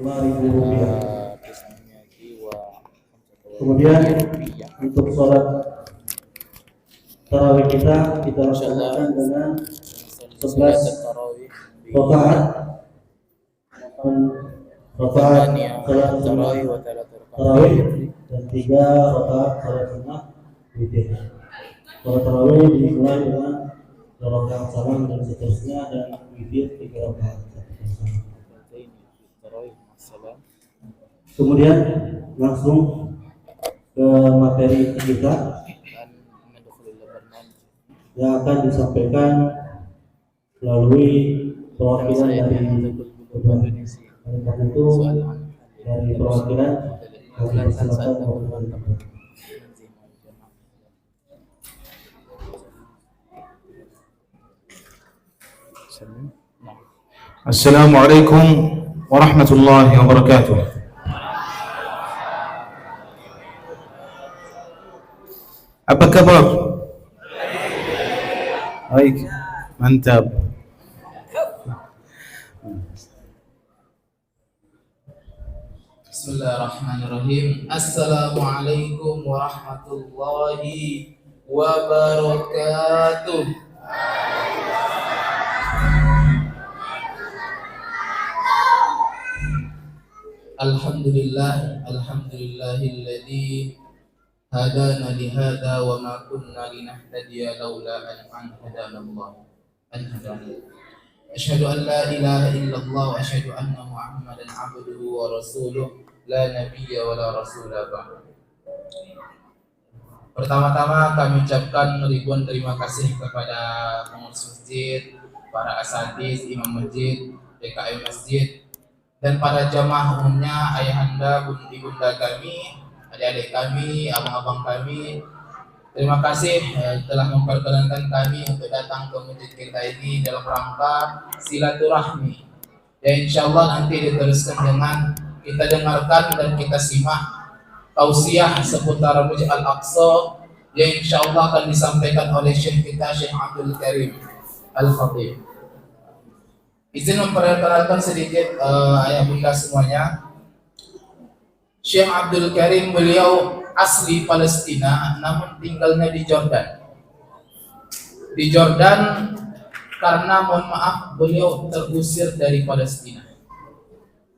5.000 rupiah. Kemudian untuk sholat tarawih kita laksanakan dengan 11 rakaat salat tarawih dan 3 rakaat salat sunnah witir. Salat tarawih dimulai dengan 2 rakaat salam dan seterusnya, dan witir 3 rakaat. Kemudian langsung ke materi kita yang akan disampaikan melalui perwakilan dari Oleh karena itu dari perwakilan kami persilakan teman-teman. Assalamualaikum warahmatullahi wabarakatuh. Apa kabar? Baik, mantap. Bismillahirrahmanirrahim. Assalamualaikum warahmatullahi wabarakatuh. Alhamdulillahilladzi hadana lihada wa ma kunna linahtadiya laula an hadana Allah. Asyhadu an la ilaha illallah wa asyhadu anna Muhammadan abduhu wa rasuluh la nabiyya wa la rasula ba'd. Pertama-tama kami ucapkan ribuan terima kasih kepada pengurus masjid, para asatidz, imam masjid, DKM masjid, dan para jamaah umumnya, ayahanda, bunda kami, adik-adik kami, abang-abang kami. Terima kasih telah memperkenankan kami untuk datang ke masjid kita ini dalam rangka silaturahmi. Dan insyaallah nanti diteruskan dengan kita dengarkan dan kita simak tausiah seputar Masjid Al-Aqsa yang insyaallah akan disampaikan oleh Syekh kita, Syekh Abdul Karim Al-Khatib. Izin memperkenalkan sedikit ayah bunda semuanya. Syekh Abdul Karim beliau asli Palestina namun tinggalnya di Jordan. Di Jordan karena mohon maaf beliau terusir dari Palestina.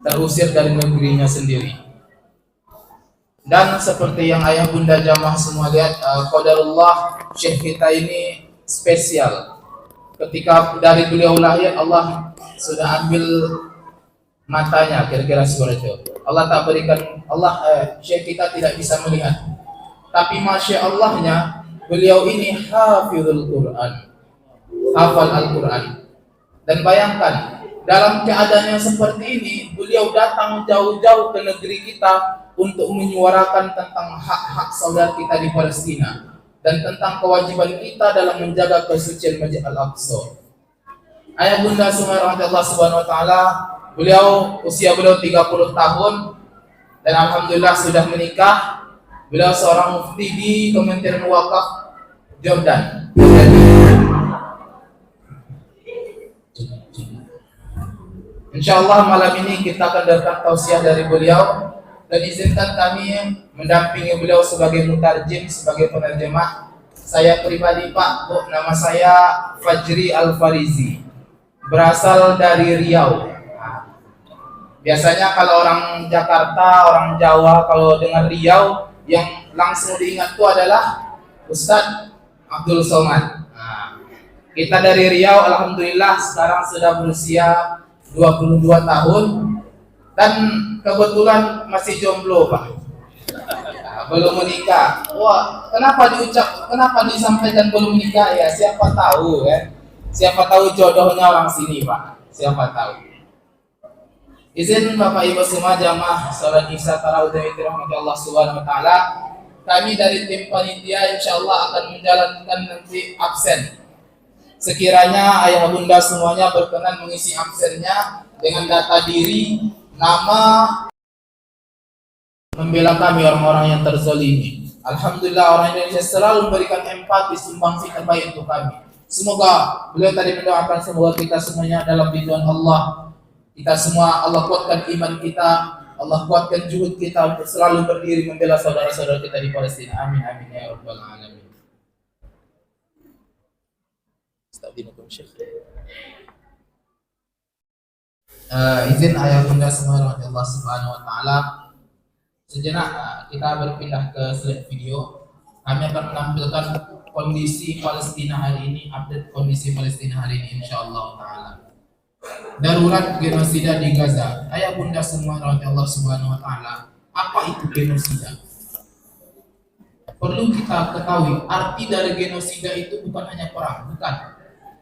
Terusir dari negerinya sendiri. Dan seperti yang ayah bunda jamaah semua lihat, qadarullah Syekh kita ini spesial. Ketika dari beliau lahir Allah sudah ambil matanya, kira-kira seperti itu. Allah tak berikan, Syekh kita tidak bisa melihat. Tapi Masya Allahnya beliau ini hafizul Quran, hafal Al-Quran. Dan bayangkan dalam keadaan yang seperti ini beliau datang jauh-jauh ke negeri kita untuk menyuarakan tentang hak-hak saudara kita di Palestina dan tentang kewajiban kita dalam menjaga kesucian Masjid Al-Aqsa. Ayah bunda semua rahmat Allah Subhanahu wa taala, usia beliau 30 tahun dan alhamdulillah sudah menikah. Beliau seorang mufti di Kementerian Wakaf Jordan. Insyaallah malam ini kita akan dengarkan tausiah dari beliau. Dan izinkan kami mendampingi beliau sebagai mutarjim, sebagai penerjemah. Saya pribadi Pak, Bu, nama saya Fajri Al-Farizi, berasal dari Riau. Biasanya kalau orang Jakarta, orang Jawa kalau dengar Riau, yang langsung diingat itu adalah Ustadz Abdul Somad. Kita dari Riau, alhamdulillah sekarang sudah berusia 22 tahun. Dan kebetulan masih jomblo Pak, belum menikah. Wah, kenapa disampaikan belum menikah ya? Siapa tahu ya? Siapa tahu jodohnya orang sini Pak? Siapa tahu? Izin Bapak Ibu semua jamaah salat Isya tarawih dirahmati Allah Subhanahu wa taala. Kami dari tim panitia insyaallah akan menjalankan nanti absen. Sekiranya ayah bunda semuanya berkenan mengisi absennya dengan data diri, nama, membela kami orang-orang yang terzalimi. Alhamdulillah orang Indonesia selalu memberikan empati, sumbangsi terbaik untuk kami. Semoga beliau tadi mendoakan semoga kita semuanya dalam ridwan Allah Kita semua Allah kuatkan iman kita, Allah kuatkan juhud kita untuk selalu berdiri membela saudara-saudara kita di Palestina. Amin amin ya rabbal alamin. Astagfirullahaladzim, Syekh. Izin ayah bunda semua Allah Subhanahu wa taala. Sejenak kita berpindah ke slide video. Kami akan menampilkan kondisi Palestina hari ini, update kondisi Palestina hari ini insyaallah taala. Darurat genosida di Gaza. Ayah bunda semua Allah Subhanahu wa taala, apa itu genosida? Perlu kita ketahui, arti dari genosida itu bukan hanya perang, bukan.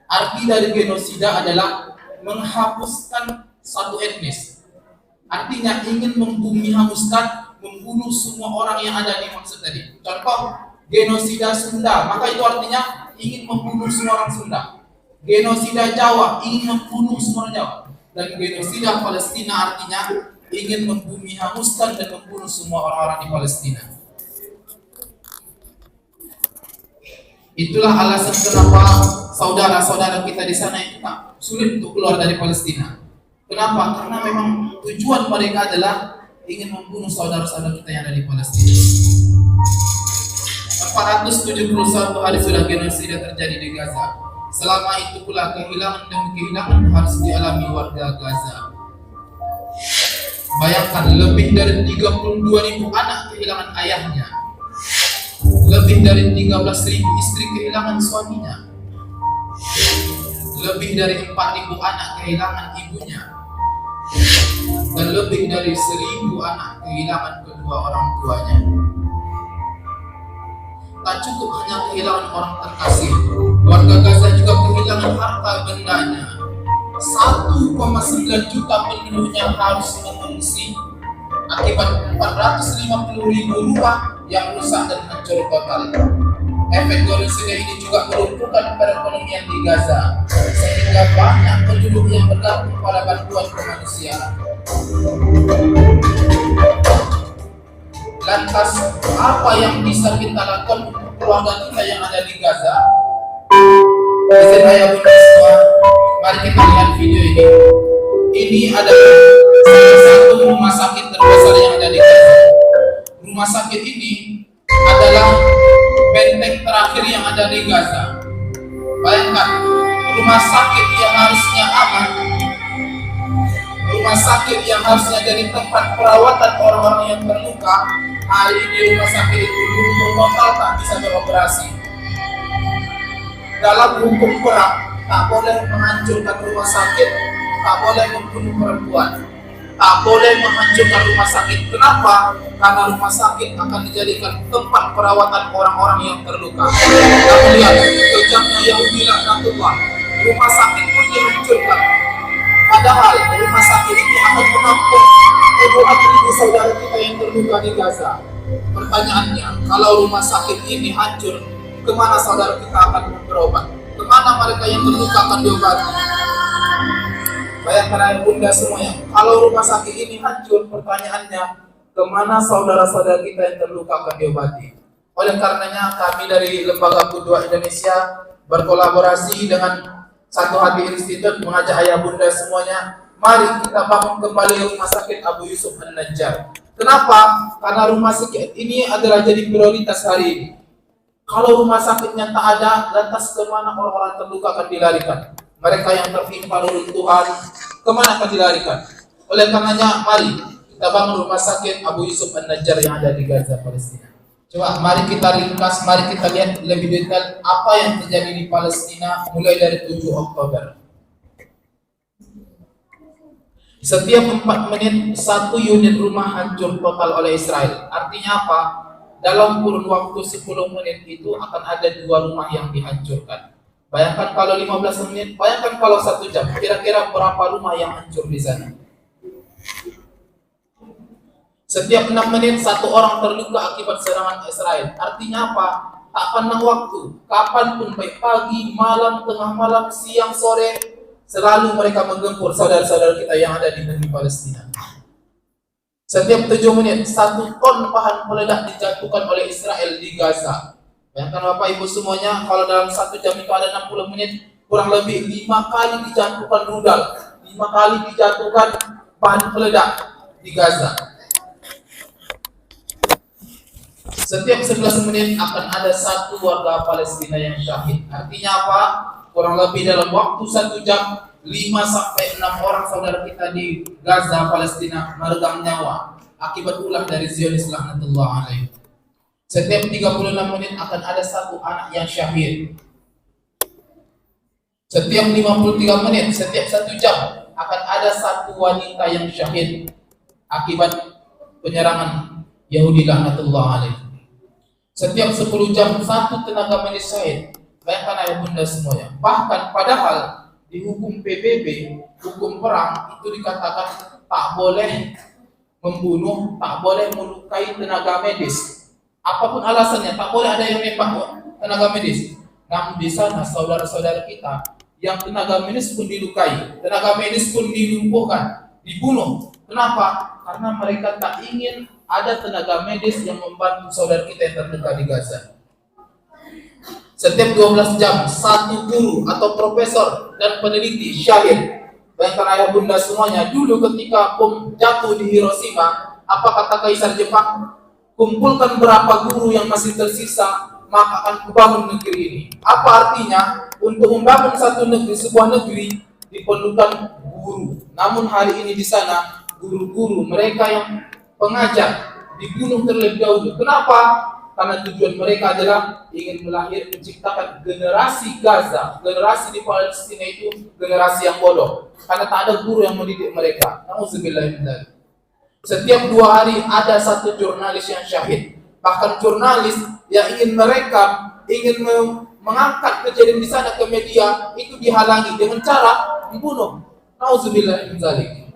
Arti dari genosida adalah menghapuskan satu etnis. Artinya ingin membumi hanguskan, membunuh semua orang yang ada di maksud tadi. Contoh, genosida Sunda, maka itu artinya ingin membunuh semua orang Sunda. Genosida Jawa, ingin membunuh semua orang Jawa. Dan genosida Palestina artinya ingin membumi hanguskan dan membunuh semua orang-orang di Palestina. Itulah alasan kenapa saudara-saudara kita di sana itu tak sulit untuk keluar dari Palestina. Kenapa? Karena memang tujuan mereka adalah ingin membunuh saudara-saudara kita yang ada di Palestina. 471 hari sudah genosida terjadi di Gaza. Selama itu pula kehilangan demi kehilangan harus dialami warga Gaza. Bayangkan, lebih dari 32.000 anak kehilangan ayahnya. Lebih dari 13.000 istri kehilangan suaminya. Lebih dari 4.000 anak kehilangan ibunya. Dan lebih dari 1.000 anak kehilangan kedua orang tuanya. Tak cukup hanya kehilangan orang terkasih, warga Gaza juga kehilangan harta bendanya. 1,9 juta penduduknya harus mengungsi akibat 450.000 rumah yang rusak dan hancur total. Efek genosida ini juga melumpuhkan perekonomian di Gaza, sehingga banyak penduduk yang bergantung pada bantuan kemanusiaan. Lantas, apa yang bisa kita lakukan untuk keluarga kita yang ada di Gaza? Izin ayah bunda semua, mari kita lihat video ini. Ini adalah salah satu rumah sakit terbesar yang ada di Gaza. Rumah sakit ini adalah benteng terakhir yang ada di Gaza. Bayangkan, rumah sakit yang harusnya aman, rumah sakit yang harusnya jadi tempat perawatan orang-orang yang terluka, hari ini rumah sakit itu total tak bisa beroperasi. Dalam hukum perang, tak boleh menghancurkan rumah sakit, tak boleh membunuh perempuan, tak boleh menghancurkan rumah sakit. Kenapa? Karena rumah sakit akan dijadikan tempat perawatan orang-orang yang terluka. Kita melihat kejamnya Yahudi laknatullah, rumah sakit pun dihancurkan. Padahal rumah sakit ini akan menampung puluhan ribu saudara kita yang terluka di Gaza. Pertanyaannya, kalau rumah sakit ini hancur, kemana saudara kita akan berobat? Kemana mereka yang terluka akan diobati? Bayangkan ayah bunda semuanya, kalau rumah sakit ini hancur, pertanyaannya, kemana saudara-saudara kita yang terluka akan diobati? Oleh karenanya, kami dari Lembaga Qudwah Indonesia berkolaborasi dengan Satu Hati Institute mengajak ayah bunda semuanya, mari kita bangun kembali rumah sakit Abu Yusuf An-Najjar. Kenapa? Karena rumah sakit ini adalah jadi prioritas hari ini. Kalau rumah sakitnya tak ada, lantas kemana orang-orang terluka akan dilarikan? Mereka yang tertimpa reruntuhan, kemana akan dilarikan? Oleh karenanya, mari kita bangun rumah sakit Abu Yusuf An-Najjar yang ada di Gaza, Palestina. Coba mari kita ringkas, mari kita lihat lebih detail apa yang terjadi di Palestina mulai dari 7 Oktober. Setiap 4 menit, 1 unit rumah hancur total oleh Israel. Artinya apa? Dalam kurun waktu 10 menit itu akan ada 2 rumah yang dihancurkan. Bayangkan kalau 15 menit, bayangkan kalau 1 jam, kira-kira berapa rumah yang hancur di sana? Setiap 6 menit 1 orang terluka akibat serangan Israel. Artinya apa? Tak pandang waktu, kapanpun, baik pagi, malam, tengah malam, siang, sore, selalu mereka menggempur saudara-saudara kita yang ada di bumi Palestina. Setiap 7 menit 1 ton bahan peledak dijatuhkan oleh Israel di Gaza. Bayangkan Bapak Ibu semuanya, kalau dalam 1 jam itu ada 60 menit, kurang lebih 5 kali dijatuhkan rudal, 5 5 kali dijatuhkan bahan peledak di Gaza. Setiap 11 menit akan ada satu warga Palestina yang syahid. Artinya apa? Kurang lebih dalam waktu 1 jam 5 sampai 6 orang saudara kita di Gaza, Palestina meregang nyawa akibat ulah dari Zionis laknatullah alaihi. Setiap 36 menit akan ada satu anak yang syahid. Setiap 53 menit, setiap 1 jam akan ada satu wanita yang syahid akibat penyerangan Yahudi laknatullah alaihi. Setiap 10 jam satu tenaga medis syahid. Bayangkan ayah bunda semuanya. Bahkan padahal di hukum PBB, hukum perang itu dikatakan tak boleh membunuh, tak boleh melukai tenaga medis. Apapun alasannya, tak boleh ada yang nembak tenaga medis. Namun di sana saudara-saudara kita yang tenaga medis pun dilukai, tenaga medis pun dilumpuhkan, dibunuh. Kenapa? Karena mereka tak ingin ada tenaga medis yang membantu saudara kita yang terluka di Gaza. Setiap 12 jam, satu guru atau profesor dan peneliti syahid. Bayangkan ayah bunda semuanya, dulu ketika bom jatuh di Hiroshima, apa kata Kaisar Jepang? Kumpulkan berapa guru yang masih tersisa, maka akan kubangun negeri ini. Apa artinya? Untuk membangun satu negeri, sebuah negeri, diperlukan guru. Namun hari ini di sana, guru-guru, mereka yang pengajar dibunuh terlebih dahulu. Kenapa? Karena tujuan mereka adalah ingin menciptakan generasi Gaza, generasi di Palestina itu generasi yang bodoh. Karena tak ada guru yang mendidik mereka. Nauzubillah min dzalik. Setiap 2 hari ada satu jurnalis yang syahid. Bahkan jurnalis yang ingin merekam, ingin mengangkat kejadian di sana ke media itu dihalangi dengan cara membunuh. Nauzubillah min dzalik.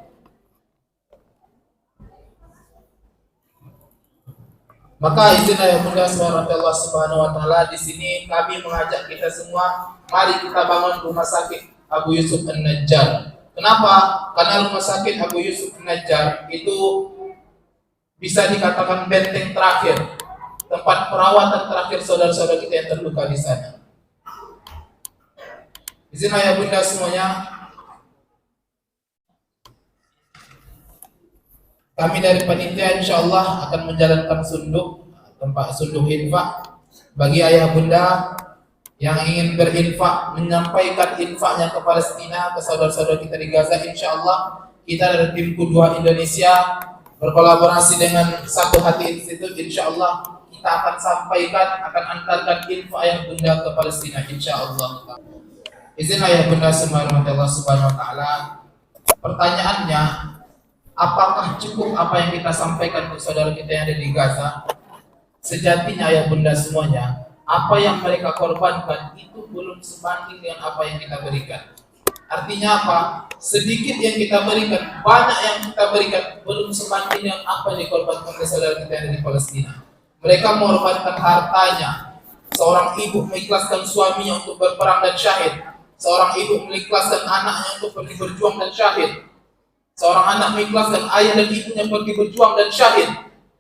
Maka izinlah yang mulia Allah Subhanahu wa taala, di sini kami mengajak kita semua, mari kita bangun rumah sakit Abu Yusuf An-Najjar. Kenapa? Karena rumah sakit Abu Yusuf An-Najjar itu bisa dikatakan benteng terakhir, tempat perawatan terakhir saudara-saudara kita yang terluka di sana. Izinlah ya bunda semuanya, kami dari panitia insyaallah akan menjalankan tempat sunduk infak bagi ayah bunda yang ingin berinfak, menyampaikan infaknya ke Palestina, ke saudara-saudara kita di Gaza. Insyaallah kita dari tim Qudwah Indonesia berkolaborasi dengan Satu Hati Institute, insyaallah kita akan sampaikan, akan antarkan infak ayah bunda ke Palestina insyaallah. Izin ayah bunda semua Allah Subhanahu wa taala. Pertanyaannya, apakah cukup apa yang kita sampaikan ke saudara kita yang ada di Gaza? Sejatinya ayah bunda semuanya, apa yang mereka korbankan itu belum sebanding dengan apa yang kita berikan. Artinya apa? Sedikit yang kita berikan, banyak yang kita berikan belum sebanding dengan apa yang dikorbankan oleh saudara kita yang ada di Palestina. Mereka mengorbankan hartanya. Seorang ibu mengikhlaskan suaminya untuk berperang dan syahid. Seorang ibu mengikhlaskan anaknya untuk pergi berjuang dan syahid. Seorang anak mengikhlaskan ayah dan ibunya pergi berjuang dan syahid.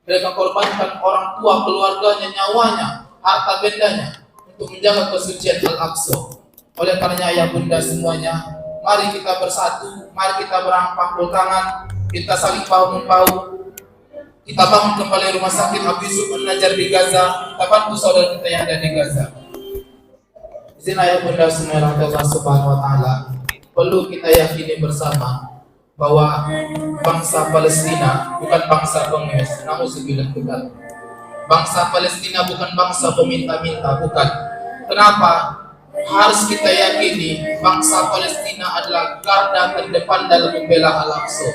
Mereka korbankan orang tua, keluarganya, nyawanya, harta bendanya untuk menjaga kesucian Al-Aqsa. Oleh karenanya ayah bunda semuanya, mari kita bersatu, mari kita berangpakul tangan, kita saling bahu-membahu. Kita bangun kembali rumah sakit Abu Yusuf An-Najjar di Gaza. Kita bantu saudara kita yang ada di Gaza. Izin ayah bunda semuanya Allah Subhanahu wa taala, perlu kita yakini bersama bahwa bangsa Palestina bukan bangsa pengemis, namun sebilang bukan. Bangsa Palestina bukan bangsa peminta-minta, bukan. Kenapa? Harus kita yakini bangsa Palestina adalah garda terdepan dalam membela Al-Aqsa.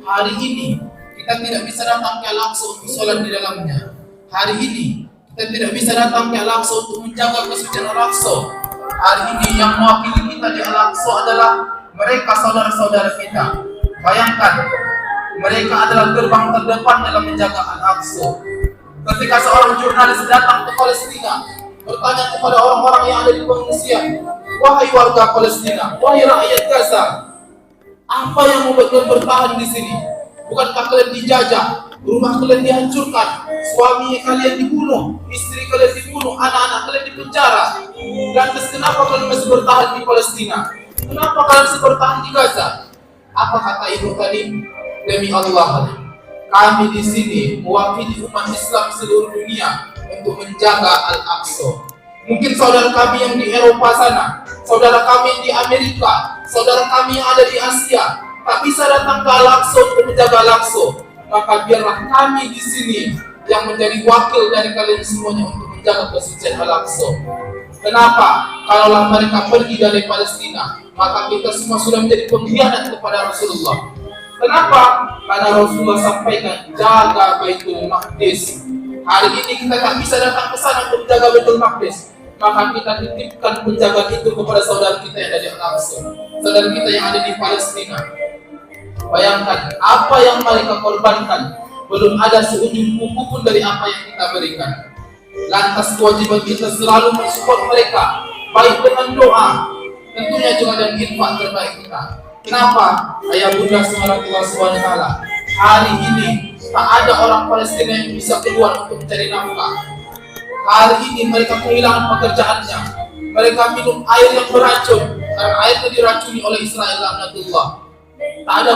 Hari ini kita tidak bisa datang ke Al-Aqsa untuk sholat di dalamnya. Hari ini kita tidak bisa datang ke Al-Aqsa untuk menjaga kesucian Al-Aqsa. Hari ini yang mewakili kita di Al-Aqsa adalah mereka saudara-saudara kita. Bayangkan, mereka adalah gerbang terdepan dalam menjaga Al-Aqsa. Ketika seorang jurnalis datang ke Palestina, bertanya kepada orang-orang yang ada di pengungsian, wahai warga Palestina, wahai rakyat Gaza, apa yang membuat kalian bertahan di sini? Bukankah kalian dijajah, rumah kalian dihancurkan, suami kalian dibunuh, istri kalian dibunuh, anak-anak kalian dipenjara? Lantas kenapa kalian masih bertahan di Palestina? Kenapa kalian masih bertahan di Gaza? Apa kata ibu tadi? Demi Allah, kami di sini mewakili umat Islam seluruh dunia untuk menjaga Al-Aqsa. Mungkin saudara kami yang di Eropa sana, saudara kami yang di Amerika, saudara kami yang ada di Asia, tak bisa datang ke Al-Aqsa untuk menjaga Al-Aqsa. Maka biarlah kami di sini yang menjadi wakil dari kalian semuanya untuk menjaga kesucian Al-Aqsa. Kenapa? Kalaulah mereka pergi dari Palestina, maka kita semua sudah menjadi pengkhianat kepada Rasulullah. Kenapa? Karena Rasulullah sampaikan jaga Baitul Maqdis. Hari ini kita tak bisa datang ke sana untuk menjaga Baitul Maqdis, maka kita titipkan penjagaan itu kepada saudara kita yang ada di Al-Aqsa, saudara kita yang ada di Palestina. Bayangkan apa yang mereka korbankan, belum ada seujung kuku pun dari apa yang kita berikan. Lantas kewajiban kita selalu mensupport mereka, baik dengan doa, tentunya juga dengan infak terbaik kita. Kenapa? Ayah Bunda Subhanallah SWT, hari ini tak ada orang Palestina yang bisa keluar untuk mencari nafkah. Hari ini mereka kehilangan pekerjaannya. Mereka minum air yang beracun karena airnya diracuni oleh Israel laknatullah. Tak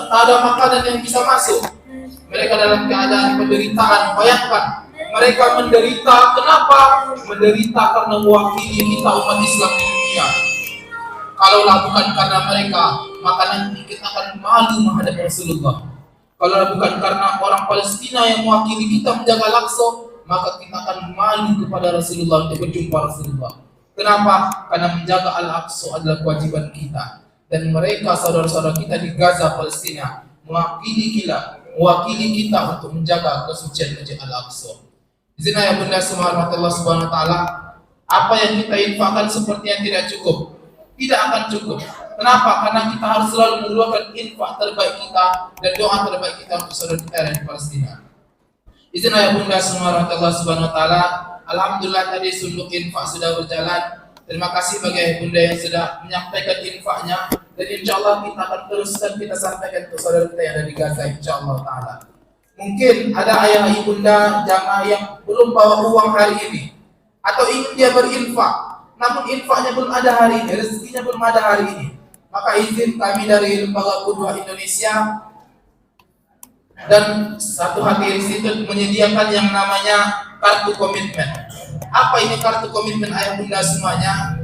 ada makanan yang bisa masuk. Mereka dalam keadaan penderitaan. Bayangkan, mereka menderita. Kenapa? Menderita karena mewakili kita umat Islam di dunia. Kalaulah bukan karena mereka, maka nanti kita akan malu menghadap Rasulullah. Kalau bukan karena orang Palestina yang mewakili kita menjaga Al-Aqsa, maka kita akan malu kepada Rasulullah untuk berjumpa Rasulullah. Kenapa? Karena menjaga Al-Aqsa adalah kewajiban kita. Dan mereka saudara-saudara kita di Gaza, Palestina, mewakili kita untuk menjaga kesucian Masjid Al-Aqsa. Di sini ya Bunda Subhanallah Subhanahu wa taala, apa yang kita infakkan seperti yang tidak cukup, tidak akan cukup. Kenapa? Karena kita harus selalu mengeluarkan infak terbaik kita dan doa terbaik kita untuk saudara kita yang di Palestina. Izin ayah Bunda Subhanallah Subhanahu wa taala, alhamdulillah tadi sunduk infak sudah berjalan. Terima kasih bagi ayah Bunda yang sudah menyampaikan infaknya, dan insyaallah kita akan teruskan kita sampaikan untuk saudara kita yang ada di Gaza insyaallah taala. Mungkin ada ayah ibunda jamaah yang belum bawa uang hari ini atau ingin dia berinfak, namun infaknya belum ada hari ini, rezekinya belum ada hari ini. Maka izin kami dari Lembaga Qudwah Indonesia dan Satu Hati Institute menyediakan yang namanya kartu komitmen. Apa ini kartu komitmen ayah bunda semuanya?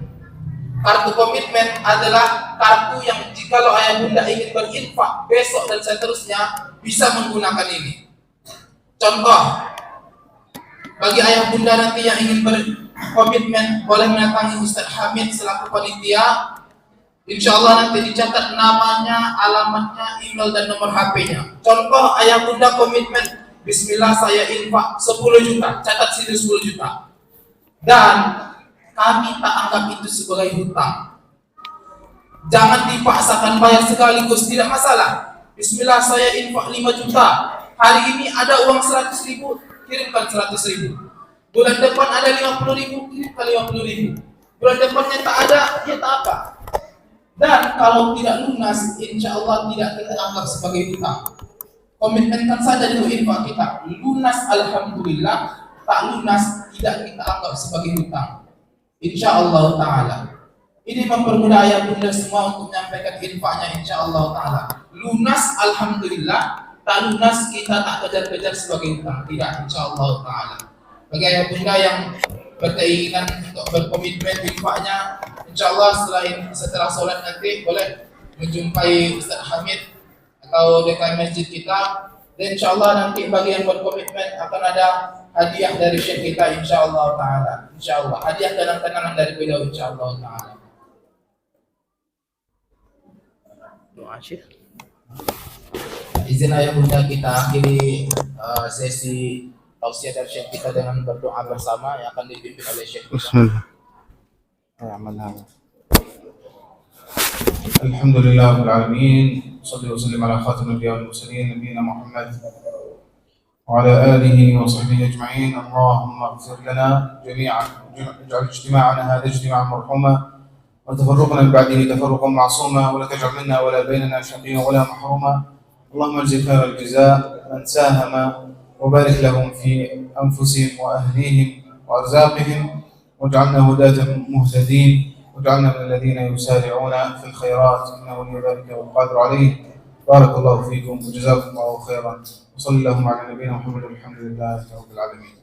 Kartu komitmen adalah kartu yang jikalau ayah bunda ingin berinfak besok dan seterusnya bisa menggunakan ini. Contoh, bagi ayah bunda nanti yang ingin berkomitmen boleh mendatangi Ustaz Hamid selaku panitia. Insyaallah nanti dicatat namanya, alamatnya, email dan nomor HP-nya. Contoh ayah bunda komitmen, bismillah saya infak 10 juta, catat sini 10 juta. Dan kami tak anggap itu sebagai hutang. Jangan dipaksakan bayar sekaligus, tidak masalah. Bismillah saya infak 5 juta. Hari ini ada uang 100 ribu, kirimkan 100 ribu. Bulan depan ada 50 ribu, kirimkan 50 ribu. Bulan depannya tak ada, ya tak apa. Dan kalau tidak lunas, insya Allah tidak kita anggap sebagai hutang. Komitmenkan saja dulu infak kita. Lunas alhamdulillah, tak lunas tidak kita anggap sebagai hutang. Insya Allah Ta'ala. Ini mempermudah ayah bunda semua untuk menyampaikan infaknya insya Allah Ta'ala. Lunas alhamdulillah, tak lunas kita tak kejar-kejar sebagai hutang. Tidak, insya Allah Ta'ala. Bagi ayah bunda yang berkeinginan untuk berkomitmen infaknya, insyaallah setelah sholat nanti boleh menjumpai Ustaz Hamid atau DKM masjid kita, dan insyaallah nanti bagi yang berkomitmen akan ada hadiah dari syekh kita insyaallah taala. Insyaallah hadiah dalam kenangan dari beliau insyaallah taala. Doa syekh. Izin ayah bunda kita akhiri sesi tausiah dari syekh kita dengan berdoa bersama yang akan dipimpin oleh syekh kita. الحمد لله رب العالمين، صلى وسلم على خاتم الانبياء والمرسلين نبينا محمد وعلى اله وصحبه اجمعين. اللهم اغفر لنا جميعا، اجعل اجتماعنا هذا اجتماعا مرحوما وتفرقنا من بعده تفرقا معصوما، ولا تجعل منا ولا بيننا شقيا ولا محروما. اللهم اجزل خير الجزاء من ساهم وبارك لهم في انفسهم واهليهم وارزاقهم، واجعلنا هداة مهتدين، واجعلنا من الذين يسارعون في الخيرات إنه ولي ذلك والقادر عليه. بارك الله فيكم وجزاكم الله خيرا، وصلى اللهم على نبينا محمد والحمد لله رب العالمين.